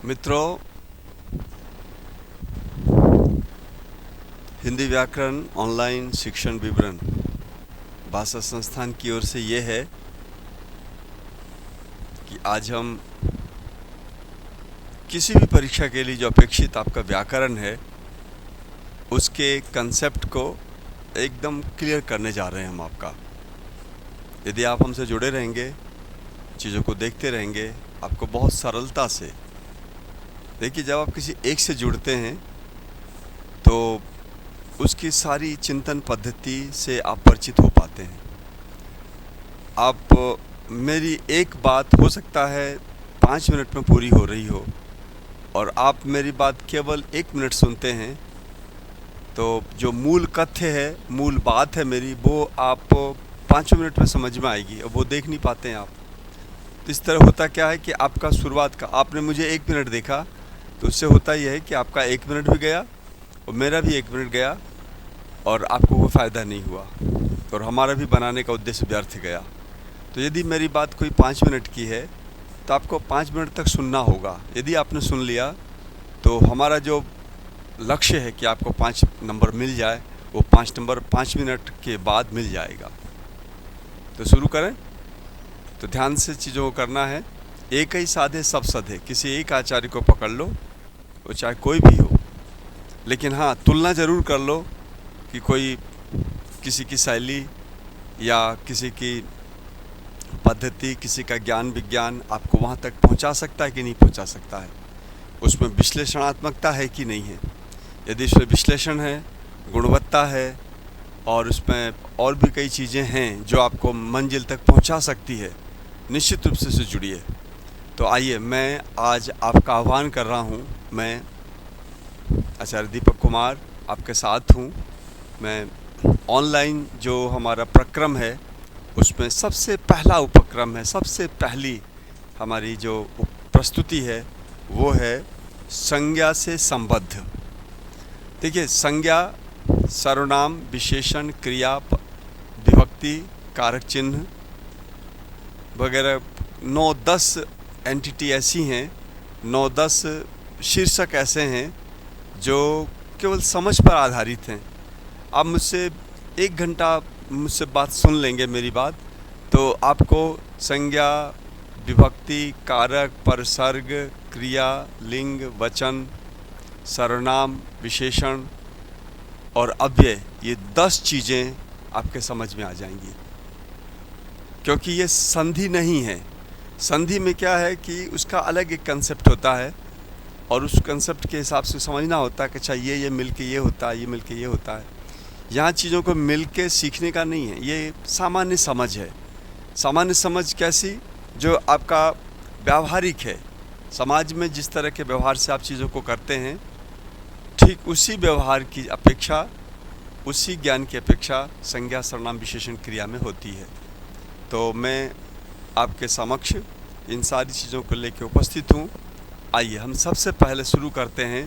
मित्रों, हिंदी व्याकरण ऑनलाइन शिक्षण विवरण भाषा संस्थान की ओर से ये है कि आज हम किसी भी परीक्षा के लिए जो अपेक्षित आपका व्याकरण है उसके कंसेप्ट को एकदम क्लियर करने जा रहे हैं हम आपका। यदि आप हमसे जुड़े रहेंगे, चीज़ों को देखते रहेंगे, आपको बहुत सरलता से देखिए, जब आप किसी एक से जुड़ते हैं तो उसकी सारी चिंतन पद्धति से आप परिचित हो पाते हैं। आप मेरी एक बात हो सकता है 5 मिनट में पूरी हो रही हो और आप मेरी बात केवल 1 मिनट सुनते हैं, तो जो मूल कथ्य है, मूल बात है मेरी, वो आप 5 मिनट में समझ में आएगी और वो देख नहीं पाते हैं आप। तो इस तरह होता क्या है कि आपका शुरुआत का आपने मुझे 1 मिनट देखा, तो उससे होता यह है कि आपका 1 मिनट भी गया और मेरा भी 1 मिनट गया और आपको वो फ़ायदा नहीं हुआ और हमारा भी बनाने का उद्देश्य व्यर्थ गया। तो यदि मेरी बात कोई 5 मिनट की है तो आपको 5 मिनट तक सुनना होगा। यदि आपने सुन लिया तो हमारा जो लक्ष्य है कि आपको 5 नंबर मिल जाए, वो 5 नंबर 5 मिनट के बाद मिल जाएगा। तो शुरू करें। तो ध्यान से चीज़ों को करना है। एक ही साधे सब सधे, किसी एक आचार्य को पकड़ लो, वो चाहे कोई भी हो, लेकिन हाँ, तुलना ज़रूर कर लो कि कोई किसी की शैली या किसी की पद्धति, किसी का ज्ञान विज्ञान आपको वहाँ तक पहुँचा सकता है कि नहीं पहुँचा सकता है, उसमें विश्लेषणात्मकता है कि नहीं है। यदि उसमें विश्लेषण है, गुणवत्ता है और उसमें और भी कई चीज़ें हैं जो आपको मंजिल तक पहुँचा सकती है, निश्चित रूप से जुड़िए। तो आइए, मैं आज आपका आह्वान कर रहा हूँ। मैं आचार्य दीपक कुमार आपके साथ हूँ। मैं ऑनलाइन जो हमारा प्रक्रम है उसमें सबसे पहला उपक्रम है, सबसे पहली हमारी जो प्रस्तुति है वो है संज्ञा से संबद्ध। देखिए, संज्ञा सर्वनाम, विशेषण, क्रिया, विभक्ति, कारक चिन्ह वगैरह 9-10 एंटिटी ऐसी हैं, 9-10 शीर्षक ऐसे हैं जो केवल समझ पर आधारित हैं। आप मुझसे 1 घंटा मुझसे बात सुन लेंगे, मेरी बात, तो आपको संज्ञा, विभक्ति, कारक, परसर्ग, क्रिया, लिंग, वचन, सर्वनाम, विशेषण और अव्यय, ये 10 चीज़ें आपके समझ में आ जाएंगी। क्योंकि ये संधि नहीं है। संधि में क्या है कि उसका अलग एक कंसेप्ट होता है और उस कंसेप्ट के हिसाब से समझना होता है कि अच्छा ये मिल के ये होता है, ये मिल के ये होता है। यहाँ चीज़ों को मिल के सीखने का नहीं है, ये सामान्य समझ है। सामान्य समझ कैसी? जो आपका व्यावहारिक है, समाज में जिस तरह के व्यवहार से आप चीज़ों को करते हैं, ठीक उसी व्यवहार की अपेक्षा, उसी ज्ञान की अपेक्षा संज्ञा, सर्वनाम, विशेषण, क्रिया में होती है। तो मैं आपके समक्ष इन सारी चीज़ों को लेकर उपस्थित हूँ। आइए हम सबसे पहले शुरू करते हैं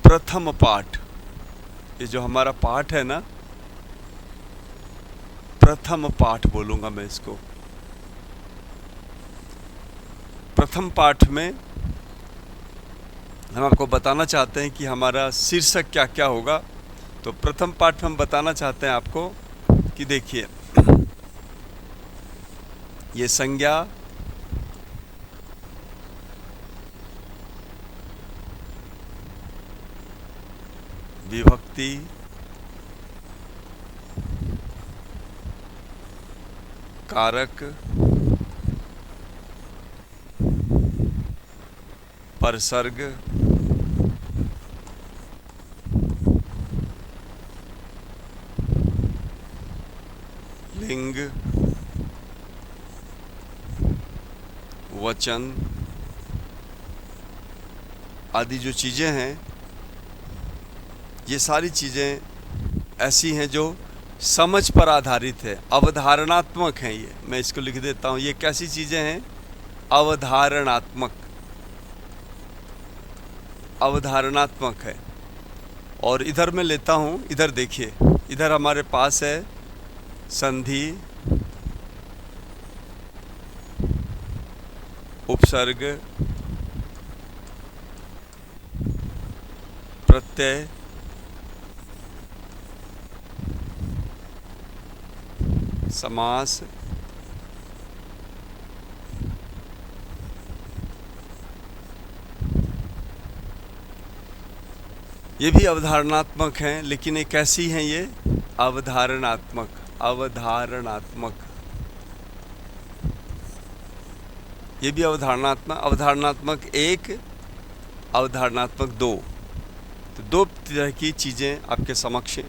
प्रथम पाठ। ये जो हमारा पाठ है ना, प्रथम पाठ बोलूँगा मैं इसको। प्रथम पाठ में हम आपको बताना चाहते हैं कि हमारा शीर्षक क्या क्या होगा। तो प्रथम पाठ में हम बताना चाहते हैं आपको कि देखिए, ये संज्ञा, विभक्ति, कारक, परसर्ग, लिंग, वचन आदि जो चीज़ें हैं, ये सारी चीज़ें ऐसी हैं जो समझ पर आधारित है, अवधारणात्मक हैं। ये मैं इसको लिख देता हूँ। ये कैसी चीज़ें हैं? अवधारणात्मक, अवधारणात्मक है। और इधर मैं लेता हूँ, इधर देखिए, इधर हमारे पास है संधि, उपसर्ग प्रत्यय समास ये भी अवधारणात्मक हैं, लेकिन ये कैसी हैं? ये अवधारणात्मक। अवधारणात्मक ये भी अवधारणात्मक। अवधारणात्मक एक, अवधारणात्मक दो। तो दो तरह की चीज़ें आपके समक्ष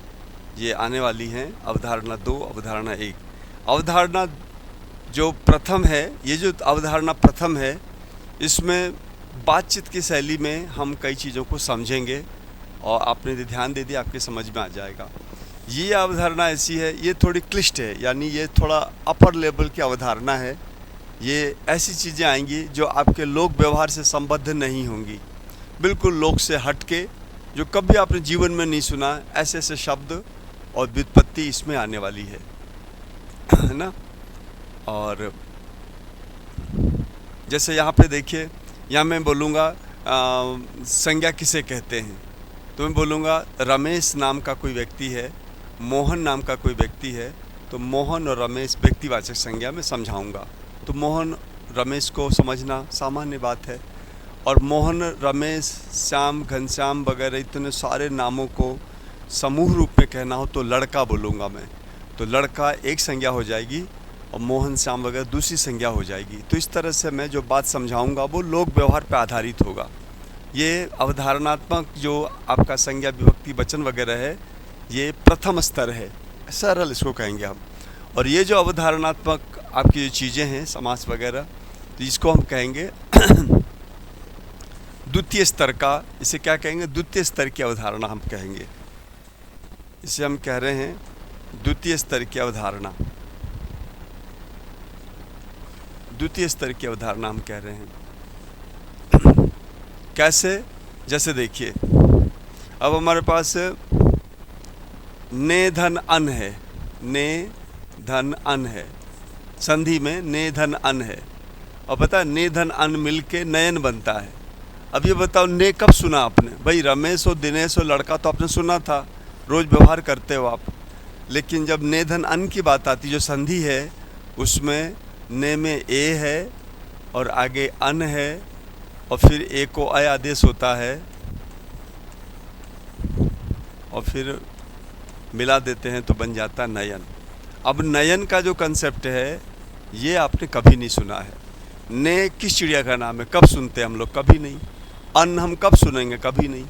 ये आने वाली हैं, अवधारणा दो, अवधारणा एक। अवधारणा जो प्रथम है, ये जो अवधारणा प्रथम है, इसमें बातचीत की शैली में हम कई चीज़ों को समझेंगे और आपने यदि ध्यान दे दिया आपके समझ में आ जाएगा। ये अवधारणा ऐसी है, ये थोड़ी क्लिष्ट है, यानी ये थोड़ा अपर लेवल की अवधारणा है। ये ऐसी चीज़ें आएंगी जो आपके लोक व्यवहार से संबद्ध नहीं होंगी, बिल्कुल लोक से हट के, जो कभी आपने जीवन में नहीं सुना, ऐसे ऐसे शब्द और व्युत्पत्ति इसमें आने वाली है ना। और जैसे यहाँ पे देखिए, यहाँ मैं बोलूँगा संज्ञा किसे कहते हैं, तो मैं बोलूँगा रमेश नाम का कोई व्यक्ति है, मोहन नाम का कोई व्यक्ति है, तो मोहन और रमेश व्यक्तिवाचक संज्ञा में समझाऊंगा। तो मोहन रमेश को समझना सामान्य बात है, और मोहन रमेश श्याम घनश्याम वगैरह इतने सारे नामों को समूह रूप में कहना हो तो लड़का बोलूँगा मैं, तो लड़का एक संज्ञा हो जाएगी और मोहन श्याम वगैरह दूसरी संज्ञा हो जाएगी। तो इस तरह से मैं जो बात समझाऊंगा वो लोक व्यवहार पर आधारित होगा। ये अवधारणात्मक जो आपका संज्ञा विभक्ति वचन वगैरह है, ये प्रथम स्तर है, सरल इसको कहेंगे हम। और ये जो अवधारणात्मक आपकी जो चीज़ें हैं, समास वगैरह, तो इसको हम कहेंगे द्वितीय स्तर का। इसे क्या कहेंगे? द्वितीय स्तर की अवधारणा हम कहेंगे। इसे हम कह रहे हैं द्वितीय स्तर की अवधारणा। द्वितीय स्तर की अवधारणा हम कह रहे हैं। कैसे? जैसे देखिए, अब हमारे पास ने धन अन है, ने धन अन है, संधि में ने धन अन है, और पता है ने धन अन मिलके नयन बनता है। अब ये बताओ, ने कब सुना आपने? भाई रमेश और दिनेश और लड़का तो आपने सुना था, रोज़ व्यवहार करते हो आप, लेकिन जब ने धन अन की बात आती, जो संधि है, उसमें ने में ए है और आगे अन है, और फिर ए को अय आदेश होता है, और फिर मिला देते हैं तो बन जाता नयन। अब नयन का जो कंसेप्ट है, ये आपने कभी नहीं सुना है। ने किस चिड़िया का नाम है? कब सुनते हैं हम लोग? कभी नहीं। अन हम कब सुनेंगे? कभी नहीं।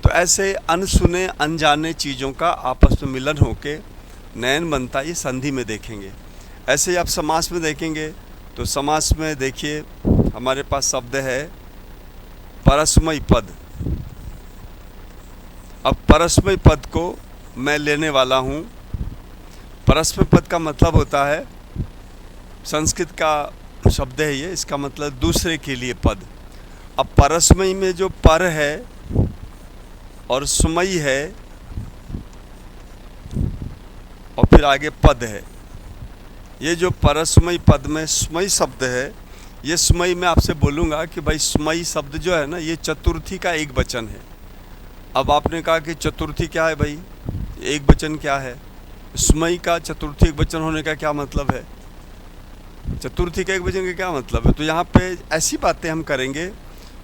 तो ऐसे अनसुने अनजाने चीज़ों का आपस में मिलन होके नयन बनता, ये संधि में देखेंगे। ऐसे ही आप समास में देखेंगे, तो समास में देखिए हमारे पास शब्द है परस्मय पद। अब परस्मय पद को मैं लेने वाला हूँ। परस्मय पद का मतलब होता है, संस्कृत का शब्द है ये, इसका मतलब दूसरे के लिए पद। अब परस्मय में जो पर है और स्मयी है और फिर आगे पद है, ये जो परस्मय पद में स्मयी शब्द है, ये स्मयी मैं आपसे बोलूँगा कि भाई स्मयी शब्द जो है ना, ये चतुर्थी का एक वचन है। अब आपने कहा कि चतुर्थी क्या है भाई, एक वचन क्या है? स्मयी का चतुर्थी एक वचन होने का क्या मतलब है? चतुर्थी का एक वचन का क्या मतलब है? तो यहाँ पे ऐसी बातें हम करेंगे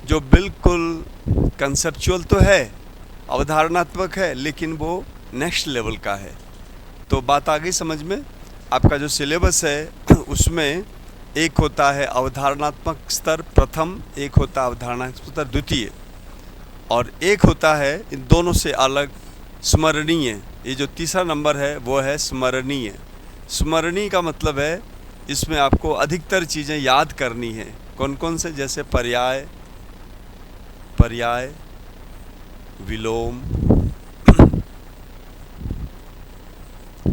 जो बिल्कुल कंसेप्चुअल तो है, अवधारणात्मक है, लेकिन वो नेक्स्ट लेवल का है। तो बात आ गई समझ में? आपका जो सिलेबस है उसमें एक होता है अवधारणात्मक स्तर प्रथम, एक होता है अवधारणात्मक स्तर द्वितीय, और एक होता है इन दोनों से अलग स्मरणीय। ये जो तीसरा नंबर है वो है स्मरणीय। स्मरणीय का मतलब है इसमें आपको अधिकतर चीज़ें याद करनी है। कौन कौन से? जैसे पर्याय, पर्याय, विलोम,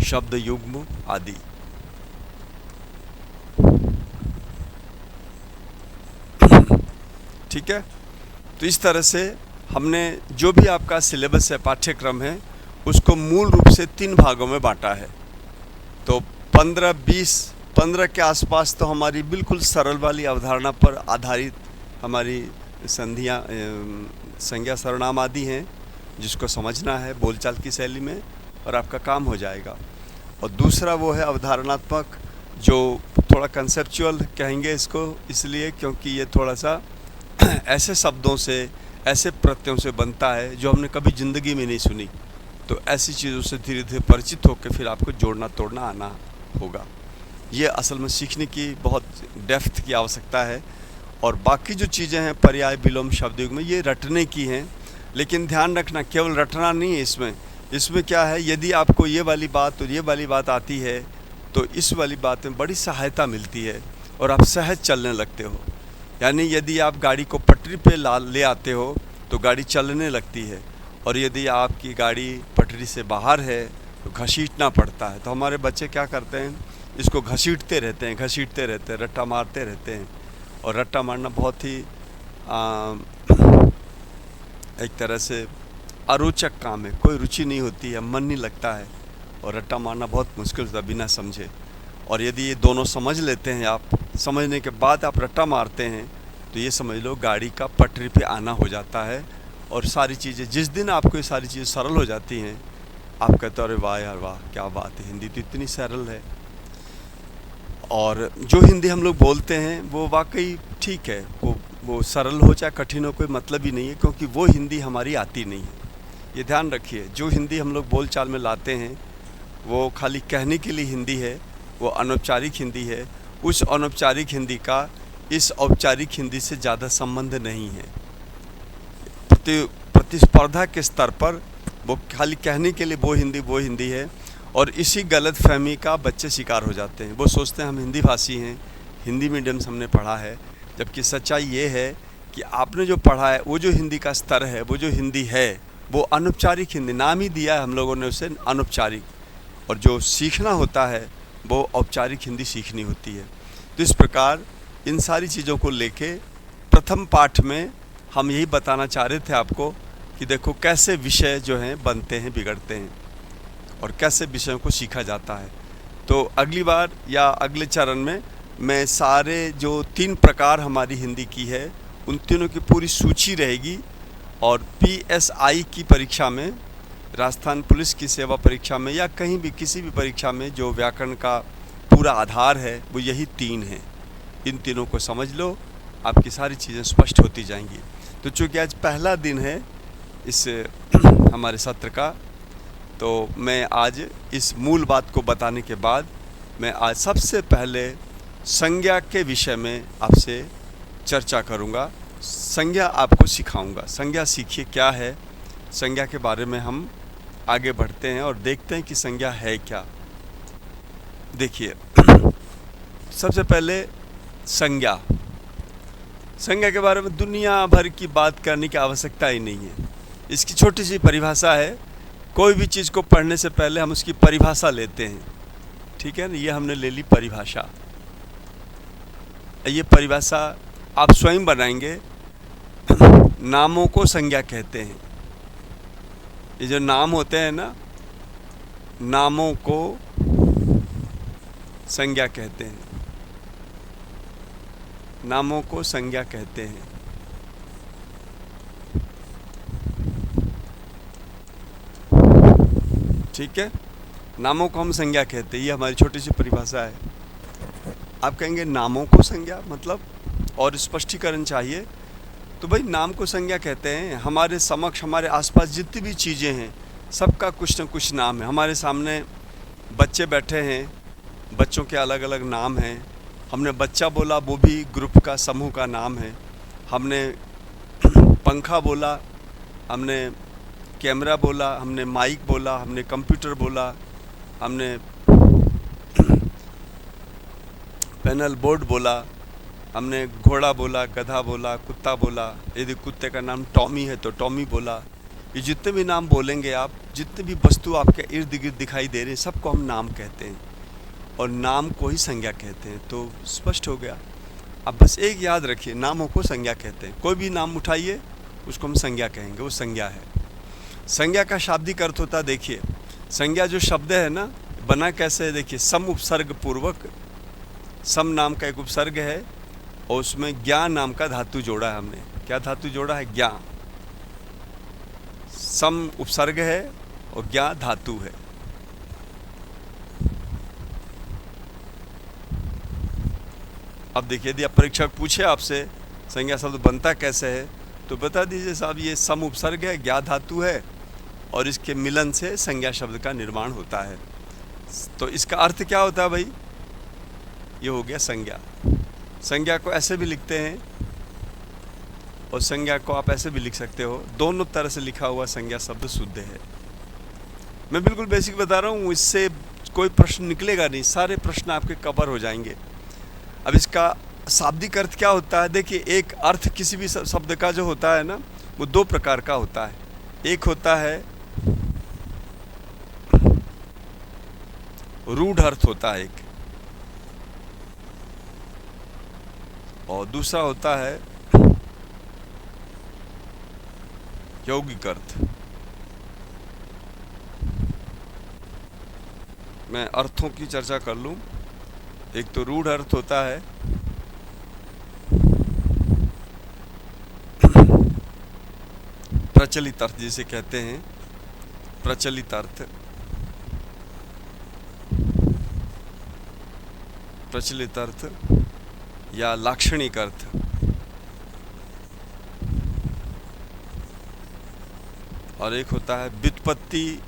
शब्द युग्म आदि। ठीक है? तो इस तरह से हमने जो भी आपका सिलेबस है, पाठ्यक्रम है, उसको मूल रूप से 3 भागों में बांटा है। तो 15-20 15 के आसपास तो हमारी बिल्कुल सरल वाली अवधारणा पर आधारित हमारी संधियाँ संज्ञा सर्वनाम आदि हैं, जिसको समझना है बोलचाल की शैली में और आपका काम हो जाएगा। और दूसरा वो है अवधारणात्मक, जो थोड़ा कंसेप्चुअल कहेंगे इसको, इसलिए क्योंकि ये थोड़ा सा ऐसे शब्दों से, ऐसे प्रत्ययों से बनता है जो हमने कभी ज़िंदगी में नहीं सुनी। तो ऐसी चीज़ों से धीरे धीरे परिचित होकर फिर आपको जोड़ना तोड़ना आना होगा। ये असल में सीखने की बहुत डेप्थ की आवश्यकता है। और बाकी जो चीज़ें हैं पर्याय विलोम शब्द युग में, ये रटने की हैं। लेकिन ध्यान रखना, केवल रटना नहीं है इसमें क्या है, यदि आपको ये वाली बात और ये वाली बात आती है तो इस वाली बात में बड़ी सहायता मिलती है और आप सहज चलने लगते हो। यानी यदि आप गाड़ी को पटरी पे ले आते हो तो गाड़ी चलने लगती है, और यदि आपकी गाड़ी पटरी से बाहर है तो घसीटना पड़ता है। तो हमारे बच्चे क्या करते हैं, इसको घसीटते रहते हैं, रट्टा मारते रहते हैं। और रट्टा मारना बहुत ही एक तरह से अरोचक काम है, कोई रुचि नहीं होती है, मन नहीं लगता है, और रट्टा मारना बहुत मुश्किल होता है बिना समझे। और यदि ये दोनों समझ लेते हैं आप, समझने के बाद आप रट्टा मारते हैं, तो ये समझ लो गाड़ी का पटरी पे आना हो जाता है। और सारी चीज़ें, जिस दिन आपको ये सारी चीज़ें सरल हो जाती हैं, आप कहते हो अरे वाह यार वाह, क्या बात है, हिंदी तो इतनी सरल है। और जो हिंदी हम लोग बोलते हैं वो वाकई ठीक है, वो सरल हो चाहे कठिन हो, कोई मतलब ही नहीं है, क्योंकि वो हिंदी हमारी आती नहीं है। ये ध्यान रखिए, जो हिंदी हम लोग बोलचाल में लाते हैं वो खाली कहने के लिए हिंदी है, वो अनौपचारिक हिंदी है। उस अनौपचारिक हिंदी का इस औपचारिक हिंदी से ज़्यादा संबंध नहीं है। प्रतिस्पर्धा के स्तर पर वो खाली कहने के लिए वो हिंदी है, और इसी गलत फहमी का बच्चे शिकार हो जाते हैं। वो सोचते हैं हम हिंदी भाषी हैं, हिंदी मीडियम से हमने पढ़ा है, जबकि सच्चाई ये है कि आपने जो पढ़ा है वो जो हिंदी का स्तर है, वो जो हिंदी है वो अनौपचारिक हिंदी, नाम ही दिया है हम लोगों ने उसे अनौपचारिक, और जो सीखना होता है वो औपचारिक हिंदी सीखनी होती है। तो इस प्रकार इन सारी चीज़ों को लेके प्रथम पाठ में हम यही बताना चाह रहे थे आपको कि देखो कैसे विषय जो हैं बनते हैं, बिगड़ते हैं, और कैसे विषयों को सीखा जाता है। तो अगली बार या अगले चरण में मैं सारे जो 3 प्रकार हमारी हिंदी की है उन तीनों की पूरी सूची रहेगी, और PSI की परीक्षा में, राजस्थान पुलिस की सेवा परीक्षा में, या कहीं भी किसी भी परीक्षा में जो व्याकरण का पूरा आधार है वो यही 3 हैं। इन तीनों को समझ लो, आपकी सारी चीज़ें स्पष्ट होती जाएंगी। तो चूँकि आज पहला दिन है इस हमारे सत्र का, तो मैं आज इस मूल बात को बताने के बाद मैं आज सबसे पहले संज्ञा के विषय में आपसे चर्चा करूँगा, संज्ञा आपको सिखाऊंगा। संज्ञा सीखिए क्या है, संज्ञा के बारे में हम आगे बढ़ते हैं और देखते हैं कि संज्ञा है क्या। देखिए, सबसे पहले संज्ञा के बारे में दुनिया भर की बात करने की आवश्यकता ही नहीं है। इसकी छोटी सी परिभाषा है, कोई भी चीज़ को पढ़ने से पहले हम उसकी परिभाषा लेते हैं, ठीक है ना। ये हमने ले ली परिभाषा। ये परिभाषा आप स्वयं बनाएंगे। नामों को संज्ञा कहते हैं। ये जो नाम होते हैं ना, नामों को संज्ञा कहते हैं, नामों को संज्ञा कहते हैं। ठीक है, नामों को हम संज्ञा कहते हैं, ये हमारी छोटी सी परिभाषा है। आप कहेंगे नामों को संज्ञा मतलब और स्पष्टीकरण चाहिए, तो भाई नाम को संज्ञा कहते हैं। हमारे समक्ष, हमारे आसपास जितनी भी चीज़ें हैं सबका कुछ न कुछ नाम है। हमारे सामने बच्चे बैठे हैं, बच्चों के अलग अलग नाम हैं। हमने बच्चा बोला, वो भी ग्रुप का, समूह का नाम है। हमने पंखा बोला, हमने कैमरा बोला, हमने माइक बोला, हमने कंप्यूटर बोला, हमने पैनल बोर्ड बोला, हमने घोड़ा बोला, गधा बोला, कुत्ता बोला। यदि कुत्ते का नाम टॉमी है तो टॉमी बोला। ये जितने भी नाम बोलेंगे आप, जितने भी वस्तु आपके इर्द गिर्द दिखाई दे रहे हैं, सबको हम नाम कहते हैं, और नाम को ही संज्ञा कहते हैं। तो स्पष्ट हो गया। अब बस एक याद रखिए, नामों को संज्ञा कहते हैं। कोई भी नाम उठाइए, उसको हम संज्ञा कहेंगे, वो संज्ञा है। संज्ञा का शाब्दिक अर्थ होता है, देखिए संज्ञा जो शब्द है ना, बना कैसे है, देखिए सम उपसर्ग पूर्वक सम नाम का एक उपसर्ग है और उसमें ज्ञा नाम का धातु जोड़ा है हमने। क्या धातु जोड़ा है? ज्ञा। सम उपसर्ग है और ज्ञा धातु है। अब देखिए, यदि परीक्षक पूछे आपसे संज्ञा शब्द बनता कैसे है, तो बता दीजिए साहब ये सम उपसर्ग है, ज्ञा धातु है और इसके मिलन से संज्ञा शब्द का निर्माण होता है। तो इसका अर्थ क्या होता है भाई? ये हो गया संज्ञा। संज्ञा को ऐसे भी लिखते हैं और संज्ञा को आप ऐसे भी लिख सकते हो। दोनों तरह से लिखा हुआ संज्ञा शब्द शुद्ध है। मैं बिल्कुल बेसिक बता रहा हूँ, इससे कोई प्रश्न निकलेगा नहीं, सारे प्रश्न आपके कवर हो जाएंगे। अब इसका शाब्दिक अर्थ क्या होता है? देखिए, एक अर्थ किसी भी शब्द का जो होता है ना, वो दो प्रकार का होता है। एक होता है रूढ़ अर्थ होता है एक, और दूसरा होता है यौगिक अर्थ। मैं अर्थों की चर्चा कर लूं। एक तो रूढ़ अर्थ होता है, प्रचलित अर्थ जिसे कहते हैं, प्रचलित अर्थ, प्रचलित अर्थ या लाक्षणिक अर्थ। और एक होता है व्युत्पत्ति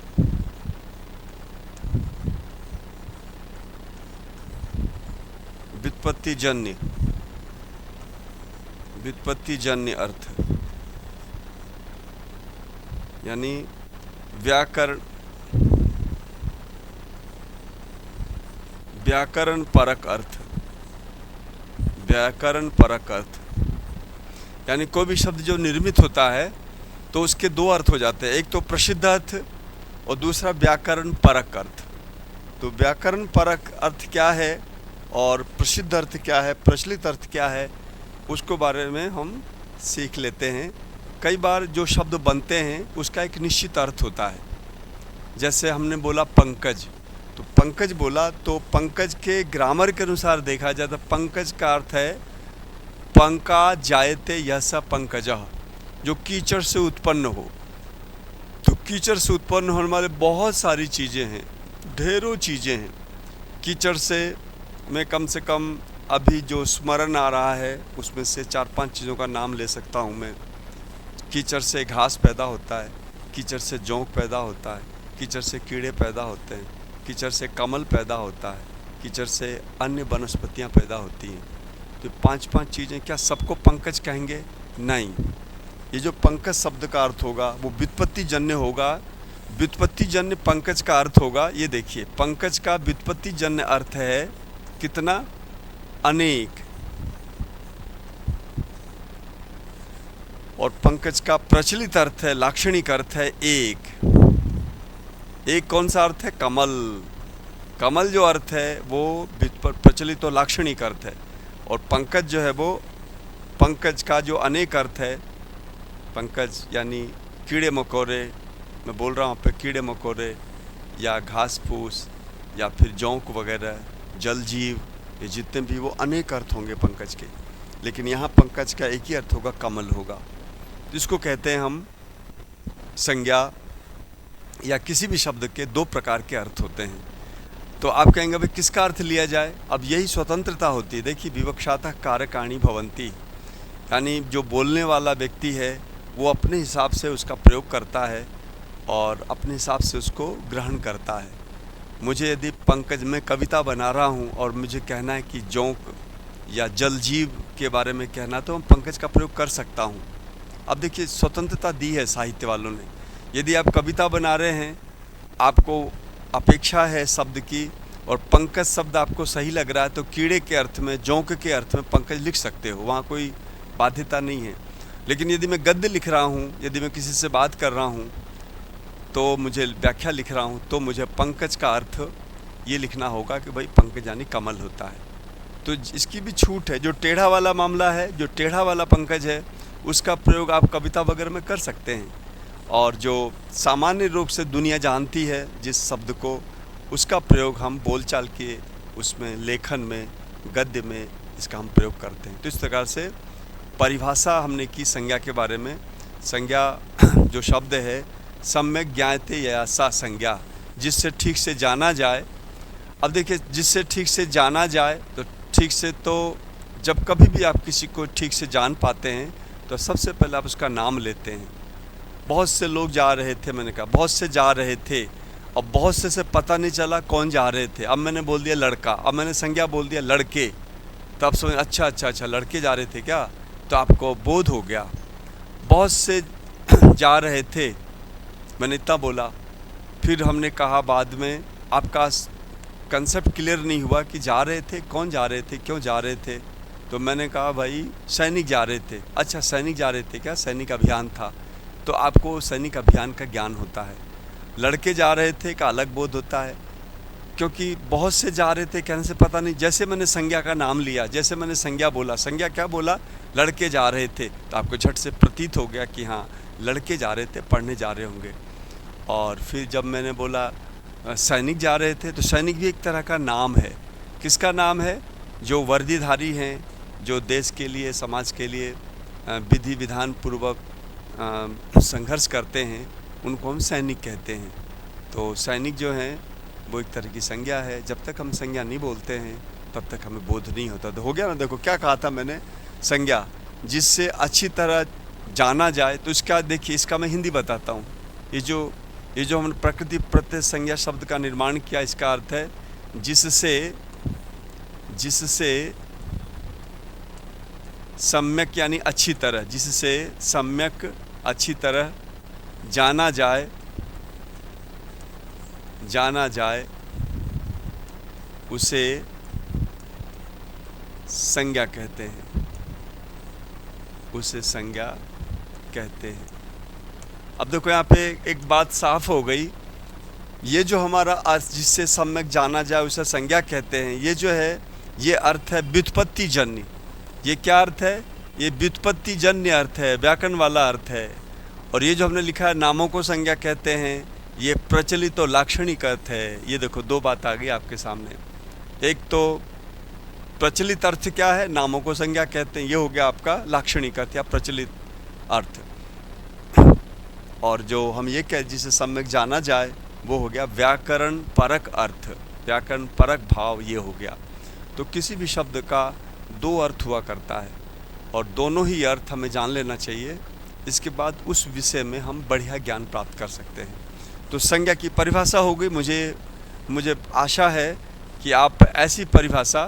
व्युत्पत्तिजन्य अर्थ, यानी व्याकरण परक अर्थ। व्याकरण परक अर्थ यानी कोई भी शब्द जो निर्मित होता है तो उसके दो अर्थ हो जाते हैं, एक तो प्रसिद्ध अर्थ और दूसरा व्याकरण परक अर्थ। तो व्याकरण परक अर्थ क्या है और प्रसिद्ध अर्थ क्या है, प्रचलित अर्थ क्या है, उसको बारे में हम सीख लेते हैं। कई बार जो शब्द बनते हैं उसका एक निश्चित अर्थ होता है। जैसे हमने बोला पंकज, तो पंकज बोला तो पंकज के ग्रामर के अनुसार देखा जाए तो पंकज का अर्थ है पंका जायते यस पंकजः, जो कीचड़ से उत्पन्न हो। तो कीचड़ से उत्पन्न होने वाले बहुत सारी चीज़ें हैं, ढेरों चीज़ें हैं। कीचड़ से मैं कम से कम अभी जो स्मरण आ रहा है उसमें से 4-5 चीज़ों का नाम ले सकता हूँ मैं। कीचड़ से घास पैदा होता है, कीचड़ से जौंक पैदा होता है, कीचड़ से कीड़े पैदा होते हैं, कीचड़ से कमल पैदा होता है, कीचड़ से अन्य वनस्पतियाँ पैदा होती हैं। तो 5-5 चीज़ें, क्या सबको पंकज कहेंगे? नहीं। ये जो पंकज शब्द का अर्थ होगा वो व्युत्पत्तिजन्य होगा। व्युत्पत्तिजन्य पंकज का अर्थ होगा, ये देखिए, पंकज का व्युत्पत्तिजन्य अर्थ है कितना? अनेक। और पंकज का प्रचलित अर्थ है, लाक्षणिक अर्थ है एक। एक कौन सा अर्थ है? कमल। कमल जो अर्थ है वो प्रचलित और लाक्षणिक अर्थ है। और पंकज जो है वो, पंकज का जो अनेक अर्थ है, पंकज यानी कीड़े मकोड़े, मैं बोल रहा हूँ पे कीड़े मकोड़े या घास फूस या फिर जौंक वगैरह, जल जीव, ये जितने भी वो अनेक अर्थ होंगे पंकज के। लेकिन यहाँ पंकज का एक ही अर्थ होगा, कमल होगा। तो इसको कहते हैं हम संज्ञा या किसी भी शब्द के दो प्रकार के अर्थ होते हैं। तो आप कहेंगे भाई किसका अर्थ लिया जाए? अब यही स्वतंत्रता होती है। देखिए, विवक्षातः कारकाणि भवन्ति, यानी जो बोलने वाला व्यक्ति है वो अपने हिसाब से उसका प्रयोग करता है और अपने हिसाब से उसको ग्रहण करता है। मुझे यदि पंकज में कविता बना रहा हूँ और मुझे कहना है कि जौंक या जल जीव के बारे में कहना, तो हम पंकज का प्रयोग कर सकता हूँ। अब देखिए, स्वतंत्रता दी है साहित्य वालों ने। यदि आप कविता बना रहे हैं, आपको अपेक्षा है शब्द की और पंकज शब्द आपको सही लग रहा है, तो कीड़े के अर्थ में, जौंक के अर्थ में पंकज लिख सकते हो, वहाँ कोई बाध्यता नहीं है। लेकिन यदि मैं गद्य लिख रहा हूँ, यदि मैं किसी से बात कर रहा हूँ, तो मुझे व्याख्या लिख रहा हूँ, तो मुझे पंकज का अर्थ ये लिखना होगा कि भाई पंकज यानी कमल होता है। तो इसकी भी छूट है। जो टेढ़ा वाला मामला है, जो टेढ़ा वाला पंकज है, उसका प्रयोग आप कविता वगैरह में कर सकते हैं। और जो सामान्य रूप से दुनिया जानती है जिस शब्द को, उसका प्रयोग हम बोलचाल के उसमें, लेखन में, गद्य में इसका हम प्रयोग करते हैं। तो इस प्रकार से परिभाषा हमने की संज्ञा के बारे में। संज्ञा जो शब्द है सम्यक ज्ञायते या सा संज्ञा, जिससे ठीक से जाना जाए। अब देखिए, जिससे ठीक से जाना जाए तो ठीक से, तो जब कभी भी आप किसी को ठीक से जान पाते हैं तो सबसे पहले आप उसका नाम लेते हैं। बहुत से लोग जा रहे थे, मैंने कहा बहुत से जा रहे थे, और बहुत से पता नहीं चला कौन जा रहे थे। अब मैंने बोल दिया लड़का, अब मैंने संज्ञा बोल दिया लड़के, तो आप समझ अच्छा लड़के जा रहे थे क्या, तो आपको बोध हो गया। बहुत से जा रहे थे, मैंने इतना बोला। फिर हमने कहा बाद में आपका कंसेप्ट क्लियर नहीं हुआ कि जा रहे थे, कौन जा रहे थे, क्यों जा रहे थे। तो मैंने कहा भाई सैनिक जा रहे थे। अच्छा सैनिक जा रहे थे क्या, सैनिक अभियान था, तो आपको सैनिक अभियान का ज्ञान होता है। लड़के जा रहे थे का अलग बोध होता है, क्योंकि बहुत से जा रहे थे कहने से पता नहीं। जैसे मैंने संज्ञा का नाम लिया, जैसे मैंने संज्ञा बोला, संज्ञा क्या बोला, लड़के जा रहे थे, तो आपको झट से प्रतीत हो गया कि हाँ लड़के जा रहे थे, पढ़ने जा रहे होंगे। और फिर जब मैंने बोला सैनिक जा रहे थे, तो सैनिक भी एक तरह का नाम है। किसका नाम है, जो वर्दीधारी हैं, जो देश के लिए, समाज के लिए विधि विधान पूर्वक संघर्ष करते हैं, उनको हम सैनिक कहते हैं। तो सैनिक जो हैं वो एक तरह की संज्ञा है। जब तक हम संज्ञा नहीं बोलते हैं तब तक हमें बोध नहीं होता। तो हो गया ना, देखो क्या कहा था मैंने, संज्ञा जिससे अच्छी तरह जाना जाए। तो इसका देखिए, इसका मैं हिंदी बताता हूँ। ये जो हमने प्रकृति प्रत्यय संज्ञा शब्द का निर्माण किया, इसका अर्थ है जिससे सम्यक यानी अच्छी तरह, जिससे सम्यक अच्छी तरह जाना जाए उसे संज्ञा कहते हैं, उसे संज्ञा कहते हैं। अब देखो यहाँ पे एक बात साफ हो गई, ये जो हमारा अर्थ जिससे सम्यक जाना जाए उसे संज्ञा कहते हैं, ये जो है ये अर्थ है व्युत्पत्ति जन्य। ये क्या अर्थ है, ये व्युत्पत्ति जन्य अर्थ है, व्याकरण वाला अर्थ है। और ये जो हमने लिखा है नामों को संज्ञा कहते हैं, ये प्रचलित और लाक्षणिक अर्थ है। ये देखो दो बात आ गई आपके सामने। एक तो प्रचलित अर्थ क्या है, नामों को संज्ञा कहते हैं, ये हो गया आपका लाक्षणिक अर्थ या प्रचलित अर्थ। और जो हम ये कह जिसे सम्यक जाना जाए वो हो गया व्याकरण परक अर्थ, व्याकरण परक भाव, ये हो गया। तो किसी भी शब्द का दो अर्थ हुआ करता है और दोनों ही अर्थ हमें जान लेना चाहिए। इसके बाद उस विषय में हम बढ़िया ज्ञान प्राप्त कर सकते हैं। तो संज्ञा की परिभाषा हो गई। मुझे आशा है कि आप ऐसी परिभाषा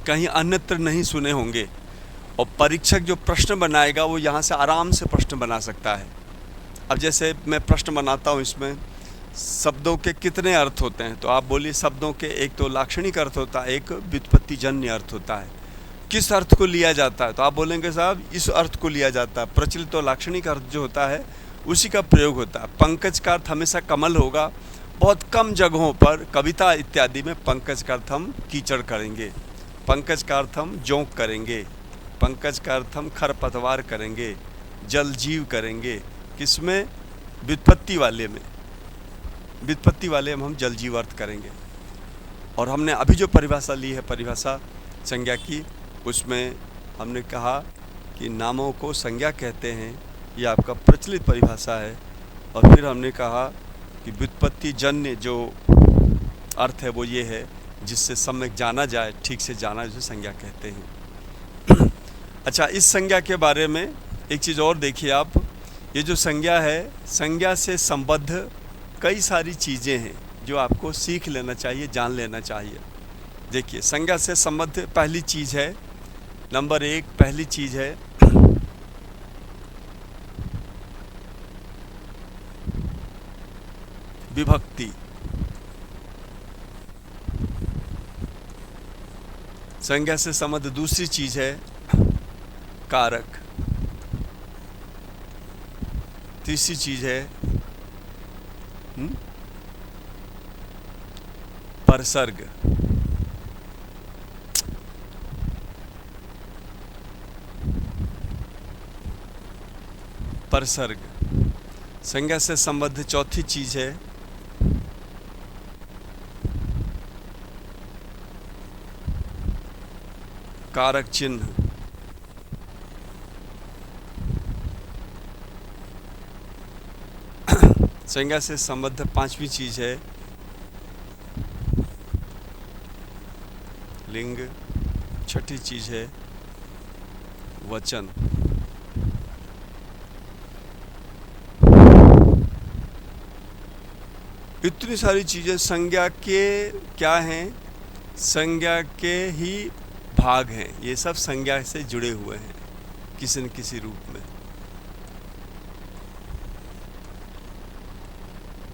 कहीं अन्यत्र नहीं सुने होंगे, और परीक्षक जो प्रश्न बनाएगा वो यहाँ से आराम से प्रश्न बना सकता है। अब जैसे मैं प्रश्न बनाता हूँ, इसमें शब्दों के कितने अर्थ होते हैं, तो आप बोलिए शब्दों के एक तो लाक्षणिक अर्थ होता है, एक व्युत्पत्ति जन्य अर्थ होता है। किस अर्थ को लिया जाता है, तो आप बोलेंगे साहब इस अर्थ को लिया जाता है। प्रचलित और लाक्षणिक अर्थ जो होता है उसी का प्रयोग होता है। पंकज का अर्थ हमेशा कमल होगा। बहुत कम जगहों पर कविता इत्यादि में पंकज का अर्थ हम कीचड़ करेंगे, पंकज का अर्थ हम जोंक करेंगे, पंकज का अर्थ हम खरपतवार करेंगे, जल जीव करेंगे। किसमें, व्युत्पत्ति वाले में, व्युत्पत्ति वाले में हम जल जीव अर्थ करेंगे। और हमने अभी जो परिभाषा ली है, परिभाषा संज्ञा की, उसमें हमने कहा कि नामों को संज्ञा कहते हैं, ये आपका प्रचलित परिभाषा है। और फिर हमने कहा कि व्युत्पत्ति जन्य जो अर्थ है वो ये है जिससे सम्यक जाना जाए, ठीक से जाना, जिसे संज्ञा कहते हैं। अच्छा, इस संज्ञा के बारे में एक चीज़ और देखिए आप, ये जो संज्ञा है, संज्ञा से संबद्ध कई सारी चीज़ें हैं जो आपको सीख लेना चाहिए, जान लेना चाहिए। देखिए, संज्ञा से संबद्ध पहली चीज़ है, नंबर एक पहली चीज़ है विभक्ति। संज्ञा से संबद्ध दूसरी चीज़ है कारक। तीसरी चीज़ है परसर्ग। परसर्ग। संज्ञा से संबद्ध चौथी चीज़ है कारक चिन्ह। संज्ञा से संबद्ध पांचवी चीज है लिंग। छठी चीज है वचन। इतनी सारी चीजें संज्ञा के क्या हैं, संज्ञा के ही भाग हैं। ये सब संज्ञा से जुड़े हुए हैं किसी न किसी रूप में,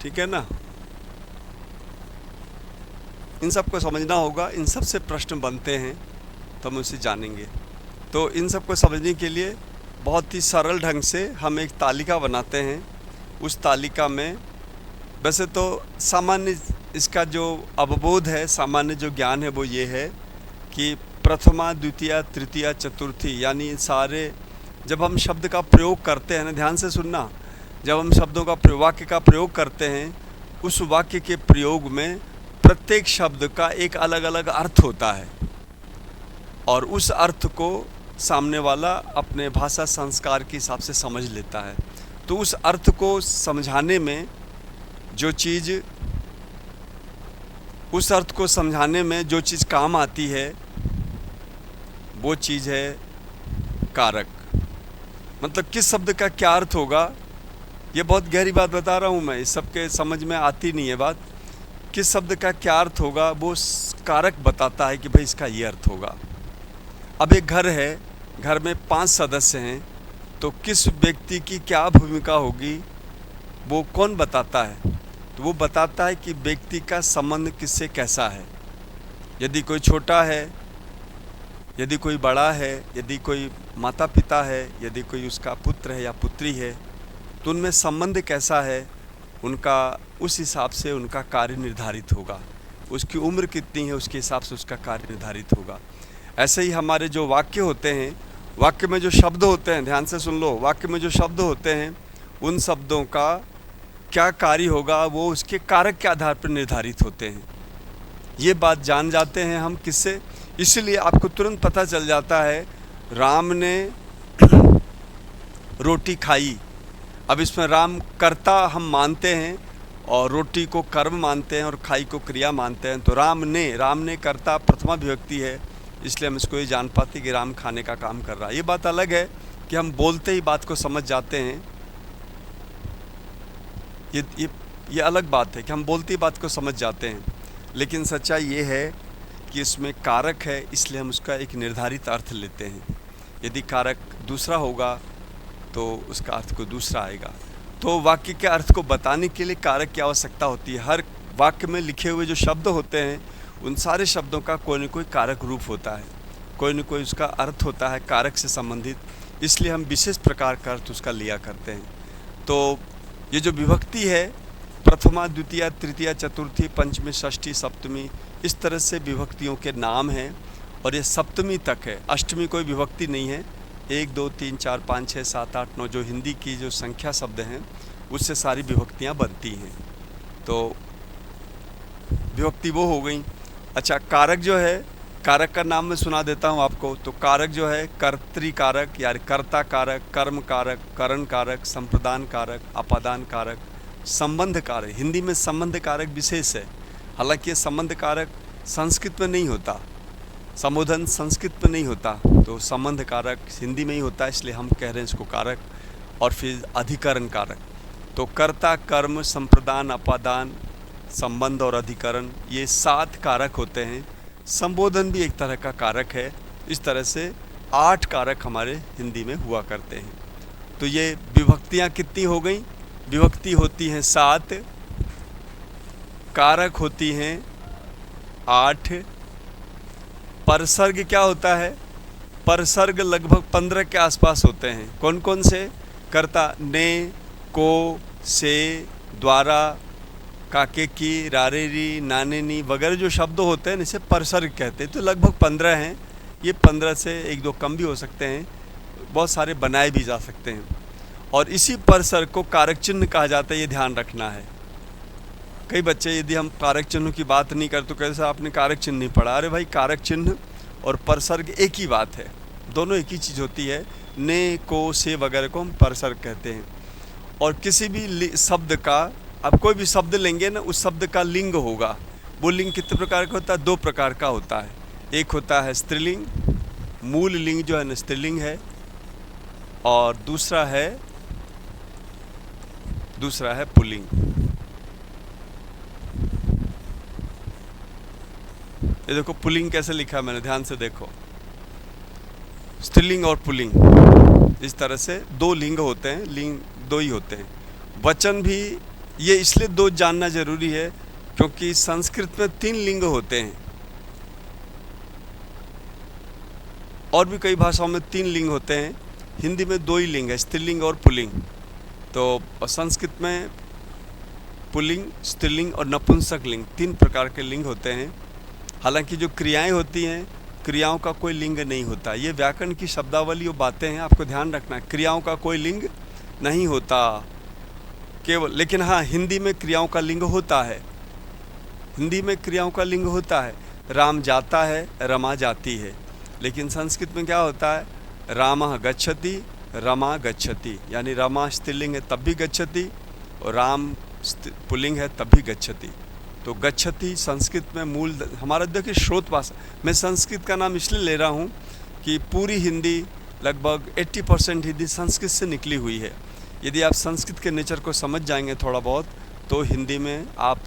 ठीक है ना। इन सबको समझना होगा, इन सब से प्रश्न बनते हैं तो हम उसे जानेंगे। तो इन सबको समझने के लिए बहुत ही सरल ढंग से हम एक तालिका बनाते हैं। उस तालिका में वैसे तो सामान्य इसका जो अवबोध है, सामान्य जो ज्ञान है वो ये है कि प्रथमा, द्वितीया, तृतीया, चतुर्थी, यानी सारे जब हम शब्द का प्रयोग करते हैं ना, ध्यान से सुनना, जब हम शब्दों का वाक्य का प्रयोग करते हैं, उस वाक्य के प्रयोग में प्रत्येक शब्द का एक अलग अलग अर्थ होता है और उस अर्थ को सामने वाला अपने भाषा संस्कार के हिसाब से समझ लेता है। तो उस अर्थ को समझाने में जो चीज़, उस अर्थ को समझाने में जो चीज़ काम आती है वो चीज़ है कारक। मतलब किस शब्द का क्या अर्थ होगा, ये बहुत गहरी बात बता रहा हूँ मैं, इस सबके समझ में आती नहीं है बात। किस शब्द का क्या अर्थ होगा वो कारक बताता है कि भाई इसका ये अर्थ होगा। अब एक घर है, घर में 5 सदस्य हैं, तो किस व्यक्ति की क्या भूमिका होगी वो कौन बताता है? तो वो बताता है कि व्यक्ति का संबंध किससे कैसा है। यदि कोई छोटा है, यदि कोई बड़ा है, यदि कोई माता पिता है, यदि कोई उसका पुत्र है या पुत्री है, तो उनमें संबंध कैसा है उनका, उस हिसाब से उनका कार्य निर्धारित होगा। उसकी उम्र कितनी है उसके हिसाब से उसका कार्य निर्धारित होगा। ऐसे ही हमारे जो वाक्य होते हैं, वाक्य में जो शब्द होते हैं, ध्यान से सुन लो, वाक्य में जो शब्द होते हैं उन शब्दों का क्या कार्य होगा वो उसके कारक के आधार पर निर्धारित होते हैं। ये बात जान जाते हैं हम किससे, इसलिए आपको तुरंत पता चल जाता है राम ने रोटी खाई। अब इसमें राम कर्ता हम मानते हैं और रोटी को कर्म मानते हैं और खाई को क्रिया मानते हैं। तो राम ने कर्ता प्रथमा विभक्ति है, इसलिए हम इसको ये जान पाते कि राम खाने का काम कर रहा है। ये बात अलग है कि हम बोलते ही बात को समझ जाते हैं, ये अलग बात है कि हम बोलते ही बात को समझ जाते हैं। लेकिन सच्चाई ये है कि इसमें कारक है, इसलिए हम उसका एक निर्धारित अर्थ लेते हैं। यदि कारक दूसरा होगा तो उसका अर्थ को दूसरा आएगा। तो वाक्य के अर्थ को बताने के लिए कारक की आवश्यकता होती है। हर वाक्य में लिखे हुए जो शब्द होते हैं उन सारे शब्दों का कोई न कोई कारक रूप होता है, कोई न कोई उसका अर्थ होता है कारक से संबंधित, इसलिए हम विशेष प्रकार का अर्थ उसका लिया करते हैं। तो ये जो विभक्ति है, प्रथमा, द्वितीया, तृतीया, चतुर्थी, पंचमी, षष्ठी, सप्तमी, इस तरह से विभक्तियों के नाम हैं और ये सप्तमी तक है, अष्टमी कोई विभक्ति नहीं है। 1 2 3 4 5 6 7 8 9 जो हिंदी की जो संख्या शब्द हैं उससे सारी विभक्तियाँ बनती हैं। तो विभक्ति वो हो गई। अच्छा, कारक जो है, कारक का नाम मैं सुना देता हूँ आपको। तो कारक जो है कर्तृकारक यानी कर्ता कारक, कर्म कारक, करण कारक, संप्रदान कारक, अपादान कारक, संबंध कारक। हिंदी में संबंध कारक विशेष है, हालांकि ये संबंध कारक संस्कृत में नहीं होता, संबोधन संस्कृत में नहीं होता, तो संबंध कारक हिंदी में ही होता है, इसलिए हम कह रहे हैं इसको कारक। और फिर अधिकरण कारक। तो कर्ता, कर्म, संप्रदान, अपादान, संबंध और अधिकरण, ये 7 कारक होते हैं। संबोधन भी एक तरह का कारक है। इस तरह से 8 कारक हमारे हिंदी में हुआ करते हैं। तो ये विभक्तियाँ कितनी हो गई? विभक्ति होती हैं 7, कारक होती हैं 8, परसर्ग क्या होता है? परसर्ग लगभग 15 के आसपास होते हैं। कौन कौन से? कर्ता, ने, को, से, द्वारा, काके की, रारेरी, नानेनी वगैरह जो शब्द होते हैं इसे परसर्ग कहते हैं। तो लगभग 15 हैं। ये 15 से 1-2 कम भी हो सकते हैं, बहुत सारे बनाए भी जा सकते हैं। और इसी परसर्ग को कारक चिन्ह कहा जाता है, ये ध्यान रखना है। कई बच्चे यदि हम कारक चिन्ह की बात नहीं करते तो कैसे आपने कारक चिन्ह नहीं पढ़ा? अरे भाई, कारक चिन्ह और परसर्ग एक ही बात है, दोनों एक ही चीज़ होती है। ने, को, से वगैरह को हम परसर्ग कहते हैं। और किसी भी शब्द का, अब कोई भी शब्द लेंगे ना, उस शब्द का लिंग होगा। वो लिंग कितने प्रकार का होता है? 2 प्रकार का होता है। एक होता है स्त्रीलिंग, मूल लिंग जो है ना स्त्रीलिंग है, और दूसरा है पुल्लिंग। ये देखो पुल्लिंग कैसे लिखा है मैंने, ध्यान से देखो, स्त्रीलिंग और पुल्लिंग, इस तरह से 2 लिंग होते हैं, लिंग 2 ही होते हैं। वचन भी ये इसलिए 2 जानना जरूरी है क्योंकि संस्कृत में 3 लिंग होते हैं, और भी कई भाषाओं में 3 लिंग होते हैं। हिंदी में 2 ही लिंग है, स्त्रीलिंग और पुल्लिंग। तो संस्कृत में पुल्लिंग, स्त्रीलिंग और नपुंसक लिंग 3 प्रकार के लिंग होते हैं। हालांकि जो क्रियाएं होती हैं, क्रियाओं का कोई लिंग नहीं होता। ये व्याकरण की शब्दावली और बातें हैं, आपको ध्यान रखना है। क्रियाओं का कोई लिंग नहीं होता केवल, लेकिन हाँ, हिंदी में क्रियाओं का लिंग होता है। हिंदी में क्रियाओं का लिंग होता है। राम जाता है, रमा जाती है। लेकिन संस्कृत में क्या होता है? रामः गच्छति, रमा गच्छति, यानी रमा स्त्रीलिंग है तब भी गच्छति, और राम पुल्लिंग है तब भी गच्छति। तो गच्छति संस्कृत में मूल, हमारा देखिए स्रोत भाषा, मैं संस्कृत का नाम इसलिए ले रहा हूँ कि पूरी हिंदी, लगभग 80% हिंदी संस्कृत से निकली हुई है। यदि आप संस्कृत के नेचर को समझ जाएंगे थोड़ा बहुत, तो हिंदी में आप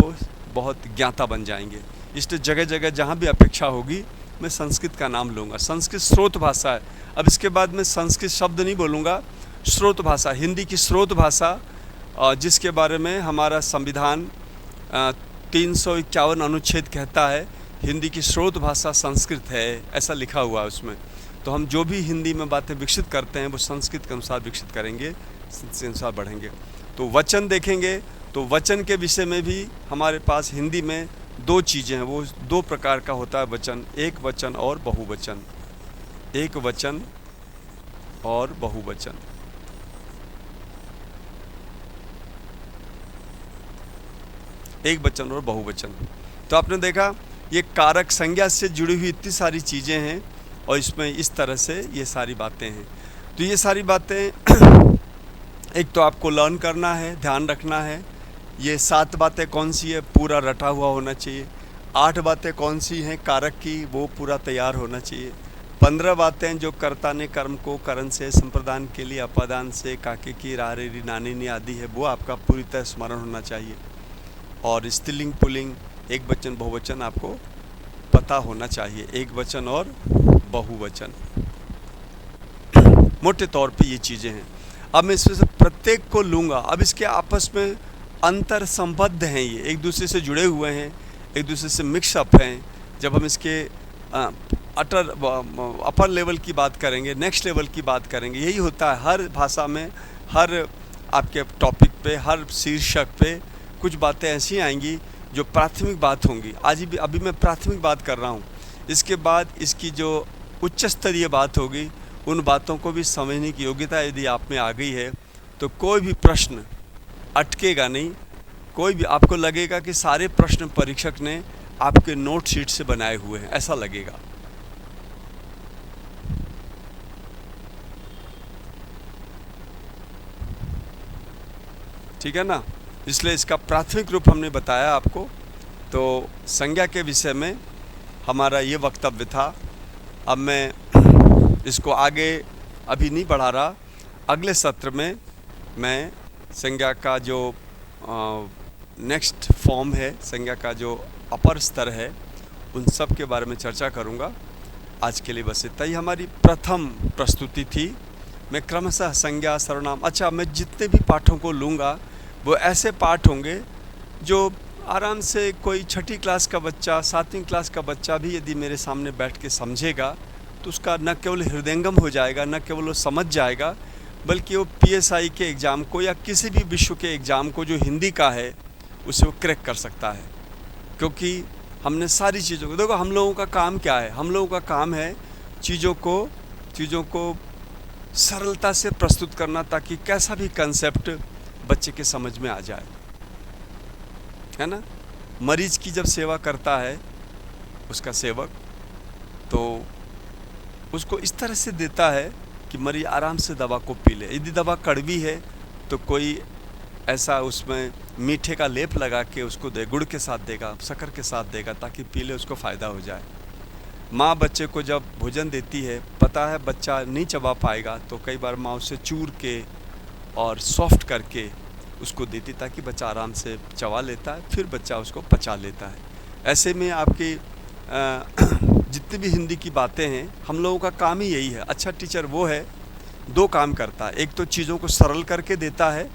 बहुत ज्ञाता बन जाएंगे। इसलिए जगह जगह जहाँ भी अपेक्षा होगी, मैं संस्कृत का नाम लूँगा। संस्कृत स्रोत भाषा है। अब इसके बाद मैं संस्कृत शब्द नहीं बोलूँगा, स्रोत भाषा, हिंदी की स्रोत भाषा, जिसके बारे में हमारा संविधान 351 अनुच्छेद कहता है, हिंदी की स्रोत भाषा संस्कृत है, ऐसा लिखा हुआ है उसमें। तो हम जो भी हिंदी में बातें विकसित करते हैं वो संस्कृत के अनुसार विकसित करेंगे, के अनुसार बढ़ेंगे। तो वचन देखेंगे, तो वचन के विषय में भी हमारे पास हिंदी में 2 चीज़ें हैं। वो 2 प्रकार का होता है वचन, एक वचन और बहुवचन। एक वचन और बहुवचन। एक वचन और बहुवचन। तो आपने देखा, ये कारक संज्ञा से जुड़ी हुई इतनी सारी चीज़ें हैं, और इसमें इस तरह से ये सारी बातें हैं। तो ये सारी बातें एक तो आपको लर्न करना है, ध्यान रखना है। ये 7 बातें कौन सी है, पूरा रटा हुआ होना चाहिए। 8 बातें कौन सी हैं कारक की, वो पूरा तैयार होना चाहिए। 15 बातें जो कर्ता ने कर्म को करण से, संप्रदान के लिए अपादान से, काके की, रारे री, नानी नी आदि है, वो आपका पूरी तरह स्मरण होना चाहिए। और स्त्रीलिंग, पुल्लिंग, एक वचन, बहुवचन आपको पता होना चाहिए। एक वचन और बहुवचन, मोटे तौर पे ये चीज़ें हैं। अब मैं इसमें से प्रत्येक को लूँगा। अब इसके आपस में अंतर संबद्ध हैं, ये एक दूसरे से जुड़े हुए हैं, एक दूसरे से मिक्सअप हैं। जब हम इसके अपर लेवल की बात करेंगे, नेक्स्ट लेवल की बात करेंगे, यही होता है हर भाषा में। हर आपके टॉपिक पे, हर शीर्षक पे कुछ बातें ऐसी आएंगी जो प्राथमिक बात होंगी। आज भी अभी मैं प्राथमिक बात कर रहा हूँ। इसके बाद इसकी जो उच्च स्तरीय बात होगी, उन बातों को भी समझने की योग्यता यदि आप में आ गई है, तो कोई भी प्रश्न अटकेगा नहीं। कोई भी, आपको लगेगा कि सारे प्रश्न परीक्षक ने आपके नोट शीट से बनाए हुए हैं, ऐसा लगेगा। ठीक है ना? इसलिए इसका प्राथमिक रूप हमने बताया आपको। तो संज्ञा के विषय में हमारा ये वक्तव्य था। अब मैं इसको आगे अभी नहीं बढ़ा रहा। अगले सत्र में मैं संज्ञा का जो नेक्स्ट फॉर्म है, संज्ञा का जो अपर स्तर है, उन सब के बारे में चर्चा करूँगा। आज के लिए बस इतना ही हमारी प्रथम प्रस्तुति थी। मैं क्रमशः संज्ञा, सर्वनाम, अच्छा, मैं जितने भी पाठों को लूँगा वो ऐसे पाठ होंगे जो आराम से कोई 6ठी क्लास का बच्चा, 7वीं क्लास का बच्चा भी यदि मेरे सामने बैठ के समझेगा, तो उसका न केवल हृदयंगम हो जाएगा, न केवल वो समझ जाएगा, बल्कि वो PSI के एग्ज़ाम को या किसी भी विश्व के एग्ज़ाम को जो हिंदी का है, उसे वो क्रैक कर सकता है। क्योंकि हमने सारी चीज़ों को, देखो हम लोगों का काम क्या है, हम लोगों का काम है चीज़ों को सरलता से प्रस्तुत करना, ताकि कैसा भी कंसेप्ट बच्चे के समझ में आ जाए, है ना। मरीज की जब सेवा करता है उसका सेवक, तो उसको इस तरह से देता है कि मरीज आराम से दवा को पी ले। यदि दवा कड़वी है तो कोई ऐसा उसमें मीठे का लेप लगा के उसको दे, गुड़ के साथ देगा, शक्कर के साथ देगा, ताकि पी ले उसको फ़ायदा हो जाए। माँ बच्चे को जब भोजन देती है, पता है बच्चा नहीं चबा पाएगा, तो कई बार माँ उसे चूर के और सॉफ्ट करके उसको देती, ताकि बच्चा आराम से चबा लेता है, फिर बच्चा उसको पचा लेता है। ऐसे में आपकी जितनी भी हिंदी की बातें हैं, हम लोगों का काम ही यही है। अच्छा टीचर वो है, दो काम करता है, एक तो चीज़ों को सरल करके देता है,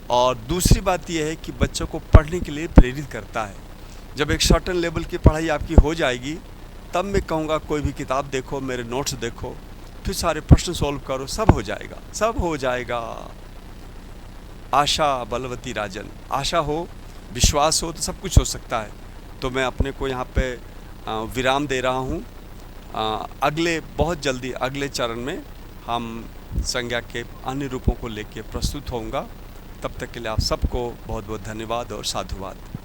और दूसरी बात यह है कि बच्चों को पढ़ने के लिए प्रेरित करता है। जब एक सर्टेन लेवल की पढ़ाई आपकी हो जाएगी, तब मैं कहूँगा कोई भी किताब देखो, मेरे नोट्स देखो, फिर सारे प्रश्न सॉल्व करो, सब हो जाएगा, सब हो जाएगा। आशा बलवती राजन। आशा हो, विश्वास हो तो सब कुछ हो सकता है। तो मैं अपने को यहाँ पे विराम दे रहा हूँ। अगले बहुत जल्दी अगले चरण में हम संज्ञा के अन्य रूपों को लेकर प्रस्तुत होऊंगा। तब तक के लिए आप सबको बहुत बहुत धन्यवाद और साधुवाद।